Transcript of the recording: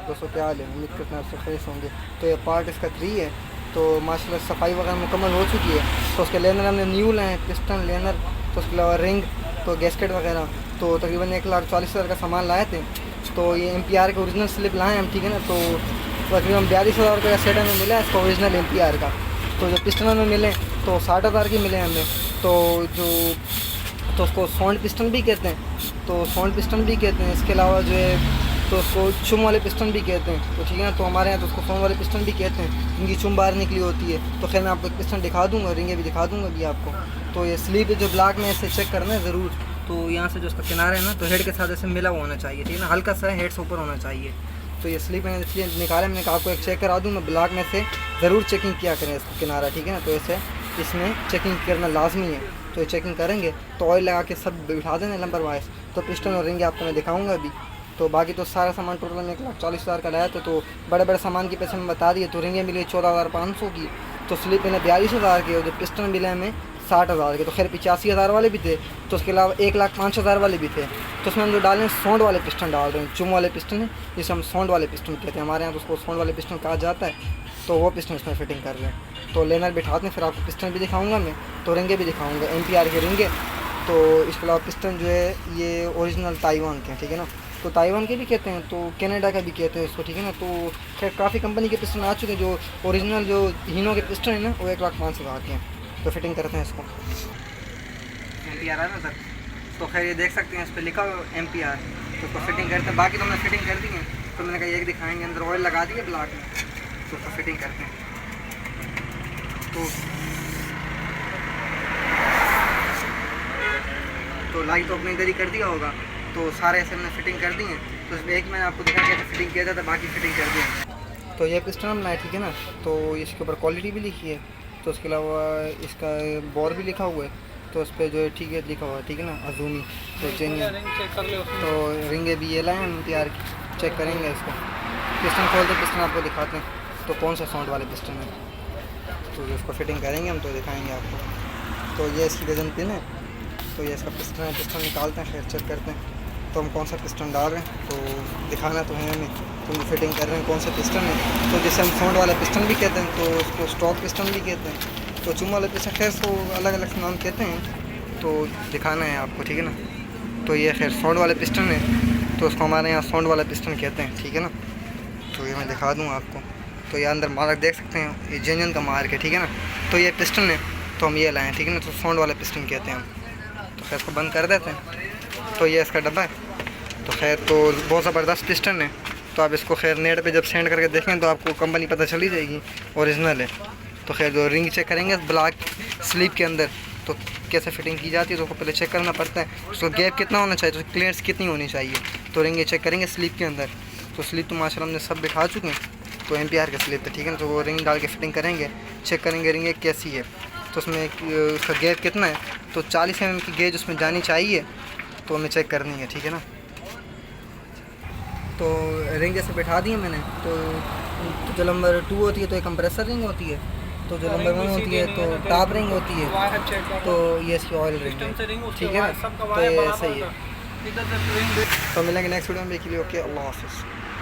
दोस्तों क्या हाल है, उम्मीद करते हैं आपसे फ्रेश होंगे। तो ये पार्ट इसका 3 है। तो माशाल्लाह सफाई वगैरह मुकम्मल हो चुकी है। तो उसके लेनर हमने न्यू लाए हैं, पिस्टन लेनर, तो उसके अलावा रिंग, तो गैस्केट वगैरह, तो तकरीबन 1,40,000 का सामान लाए थे। तो ये MPR के ओरिजिनल स्लिप लाए हैं हम, ठीक है ना। तो तकरीबन 42,000 रुपये का सेट हमें मिला है इसका ओरिजिनल MPR का। तो जो पिस्टन हमें मिले तो 60,000 के मिले हमें। तो जो तो उसको साउंड पिस्टन भी कहते हैं, तो साउंड पिस्टन भी कहते हैं। इसके अलावा जो है तो उसको चुम वाले पिस्टन भी कहते हैं, तो ठीक है ना। तो हमारे यहाँ तो उसको साउंड वाले पिस्टन भी कहते हैं, जिनकी चुम बाहर निकली होती है। तो खैर मैं आपको एक पिस्टन दिखा दूँगा, रिंगे भी दिखा दूँगा अभी आपको। तो ये स्लीप जो ब्लॉक में ऐसे चेक करना है ज़रूर। तो यहाँ से जो उसका किनारा है ना, तो हेड के साथ ऐसे मिला हुआ होना चाहिए, ठीक है ना। हल्का सा हेड से ऊपर होना चाहिए। तो ये स्लीप मैंने इसलिए निकाला, मैंने कहा आपको एक चेक करा दूँ मैं। ब्लॉक में से ज़रूर चेकिंग किया करें इसको किनारा, ठीक है ना। तो ऐसे इसमें चेकिंग करना लाजमी है। तो ये चेकिंग करेंगे तो ऑयल लगा के सब बिठा देना नंबर वाइज। तो पिस्टन और रिंगे आपको मैं दिखाऊंगा अभी। तो बाकी तो सारा सामान टोटल में 1,40,000 का लाया था। तो बड़े बड़े सामान के पैसे में बता दिए। तो रिंगे मिली 14,500 की, तो स्लिप मैंने 42,000 के, और जो पिस्टन मिले हमें 60,000 के। तो खैर 85,000 वाले भी थे, तो उसके अलावा 1,05,000 वाले भी थे। तो उसमें हम जो डाल रहे हैं साउंड वाले पिस्टन डाल रहे हैं, चुम वाले पिस्टन है जिसे हम साउंड वाले पिस्टन कहते हैं। हमारे यहाँ तो उसको साउंड वाले पिस्टन कहा जाता है। तो वो पिस्टन इसमें फिटिंग कर रहे हैं। तो लेनर बिठाते हैं, फिर आपको पिस्टन भी दिखाऊंगा मैं, तो रिंगे भी दिखाऊंगा, MPR के रिंगे। तो इसके अलावा पिस्टन जो है ये ओरिजिनल ताइवान के हैं, ठीक है ना। तो ताइवान के भी कहते हैं, तो कनाडा का भी कहते हैं इसको, ठीक है ना। तो खैर काफ़ी कंपनी के पिस्टन आ चुके हैं। जो ओरिजिनल जो हीनो के पिस्टन है ना, वो 1,05,000 के हैं। तो फिटिंग करते हैं इसको। MPR है ना सर, तो खैर ये देख सकते हैं इस पर लिखा हुआ MPR। तो उसको फिटिंग करते हैं, बाकी तो हमने फिटिंग कर दी है। तो मैंने कहा एक दिखाएंगे, अंदर ऑयल लगा दिए ब्लॉक में, तो उसको फिटिंग करते हैं। तो लाइट तो अपने इधर ही कर दिया होगा। तो सारे ऐसे मैंने फिटिंग कर दी हैं। तो इसमें एक मैंने आपको दिखा कैसे फिटिंग किया था, बाकी फिटिंग कर दिया। तो ये पिस्टन हमने है, ठीक है ना। तो इसके ऊपर क्वालिटी भी लिखी है, तो उसके अलावा इसका बोर भी लिखा हुआ है। तो उस पर जो है ठीक है लिखा हुआ है, ठीक है ना, अजूमी। तो चेंज तो रिंगे भी ये लाए हैं MPR की, चेक करेंगे इसको। पिस्टन खोलते पिस्टन आपको दिखाते हैं तो कौन सा साउंड वाले पिस्टन है। तो इसको फिटिंग करेंगे हम, तो दिखाएंगे आपको। तो ये इसकी गजन पिन है, तो ये इसका पिस्टन है। पिस्टन निकालते हैं, फिर चेक करते हैं तो हम कौन सा पिस्टन डाल रहे हैं। तो दिखाना तो है हमें, तो हम फिटिंग कर रहे हैं कौन सा पिस्टन है। तो जैसे हम साउंड वाला पिस्टन भी कहते हैं, तो उसको स्टॉक पिस्टन भी कहते हैं। तो चुम वाला पिस्टन खैर तो अलग अलग नाम कहते हैं, तो दिखाना है आपको, ठीक है ना। तो ये खैर साउंड वाले पिस्टन है, तो उसको हमारे यहाँ साउंड वाला पिस्टन कहते हैं, ठीक है ना। तो ये मैं दिखा दूँ आपको। तो ये अंदर मार्क देख सकते हैं, ये जेन्युइन का मार्क है, ठीक है ना। तो ये पिस्टन है, तो हम ये लाएँ, ठीक है ना। तो साउंड वाला पिस्टन कहते हैं हम। तो खैर इसको बंद कर देते हैं। तो ये इसका डब्बा है। तो खैर तो बहुत ज़बरदस्त पिस्टन है। तो आप इसको खैर नेट पे जब सेंड करके देखें तो आपको कंपनी पता चली जाएगी ओरिजिनल है। तो खैर जो रिंग चेक करेंगे ब्लॉक स्लीप के अंदर, तो कैसे फिटिंग की जाती है, तो उसको पहले चेक करना पड़ता है। उसको गैप कितना होना चाहिए, तो क्लियरेंस कितनी होनी चाहिए। तो रिंगे चेक करेंगे स्लीप के अंदर। तो स्लीप तो माशाल्लाह हमने सब बिठा चुके हैं। तो MPR का स्लीप है, ठीक है ना। तो वो रिंग डाल के फिटिंग करेंगे, चेक करेंगे रिंग कैसी है, तो उसमें उसका गैप कितना है। तो 40 mm की गेज उसमें जानी चाहिए, तो हमें चेक करनी है, ठीक है ना। तो रिंग जैसे बैठा दी है मैंने। तो जो नंबर 2 होती है तो एक कंप्रेसर रिंग होती है। तो जो नंबर 1 होती है तो टॉप रिंग होती है। तो ये इसकी ऑयल रिंग है, ठीक है ना। तो ये सही है। तो मिलेंगे नेक्स्ट वीडियो में, के लिए ओके, अल्लाह हाफिज़।